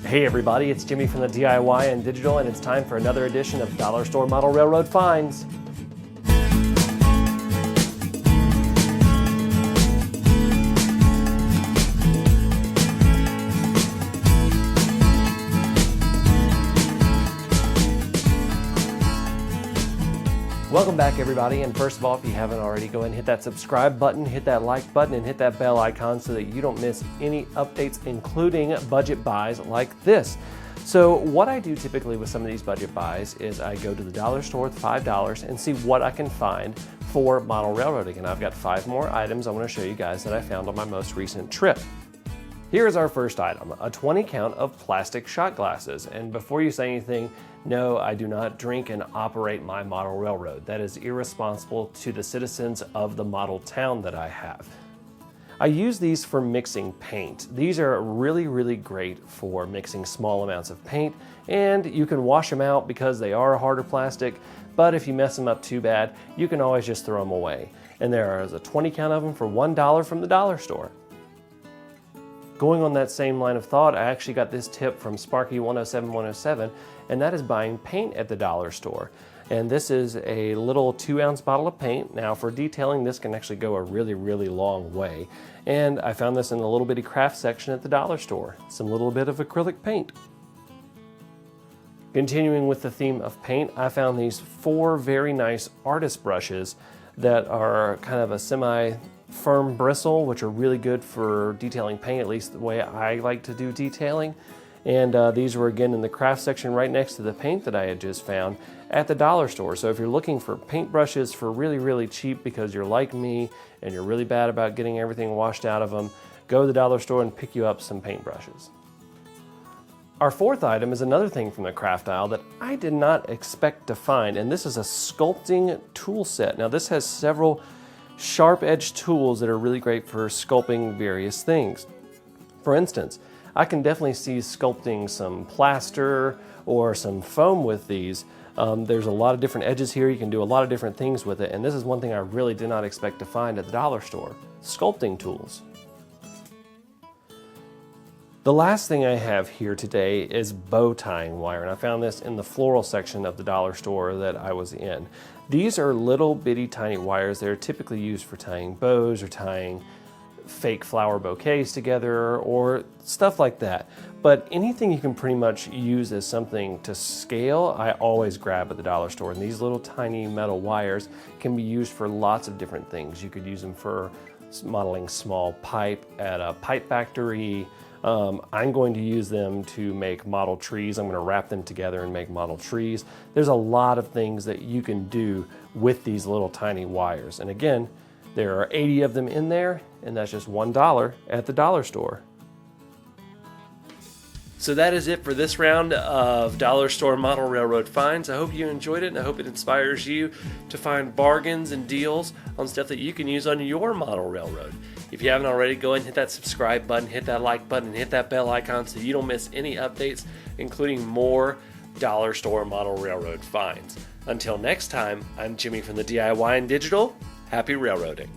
Hey everybody, it's Jimmy from the DIY and Digital, and it's time for another edition of Dollar Store Model Railroad Finds. Welcome back everybody, and first of all, if you haven't already, go ahead and hit that subscribe button, hit that like button, and hit that bell icon so that you don't miss any updates, including budget buys like this. So what I do typically with some of these budget buys is I go to the dollar store with $5 and see what I can find for model railroading. And I've got 5 more items I want to show you guys that I found on my most recent trip. Here's our first item, a 20 count of plastic shot glasses. And before you say anything, no, I do not drink and operate my model railroad. That is irresponsible to the citizens of the model town that I have. I use these for mixing paint. These are really great for mixing small amounts of paint, and you can wash them out because they are harder plastic, but if you mess them up too bad, you can always just throw them away. And there is a 20 count of them for $1 from the dollar store. Going on that same line of thought, I actually got this tip from Sparky107107, and that is buying paint at the dollar store. And this is a little 2-ounce bottle of paint. Now for detailing, this can actually go a really long way. And I found this in the little bitty craft section at the dollar store. Some little bit of acrylic paint. Continuing with the theme of paint, I found these 4 very nice artist brushes that are kind of a semi-firm bristle, which are really good for detailing paint, at least the way I like to do detailing. And these were again in the craft section right next to the paint that I had just found at the dollar store. So if you're looking for paint brushes for really cheap because you're like me and you're really bad about getting everything washed out of them, go to the dollar store and pick you up some paint brushes. Our fourth item is another thing from the craft aisle that I did not expect to find, and this is a sculpting tool set. Now this has several sharp-edged tools that are really great for sculpting various things. For instance, I can definitely see sculpting some plaster or some foam with these. There's a lot of different edges here. You can do a lot of different things with it, and this is one thing I really did not expect to find at the dollar store. Sculpting tools. The last thing I have here today is bow tying wire, and I found this in the floral section of the dollar store that I was in. These are little bitty tiny wires that are typically used for tying bows or tying fake flower bouquets together or stuff like that. But anything you can pretty much use as something to scale, I always grab at the dollar store. And these little tiny metal wires can be used for lots of different things. You could use them for modeling small pipe at a pipe factory. I'm going to use them to make model trees. I'm going to wrap them together and make model trees. There's a lot of things that you can do with these little tiny wires. And again, there are 80 of them in there, and that's just $1 at the dollar store. So that is it for this round of Dollar Store Model Railroad Finds. I hope you enjoyed it, and I hope it inspires you to find bargains and deals on stuff that you can use on your model railroad. If you haven't already, go ahead and hit that subscribe button, hit that like button, and hit that bell icon so you don't miss any updates, including more Dollar Store Model Railroad Finds. Until next time, I'm Jimmy from the DIY and Digital. Happy railroading.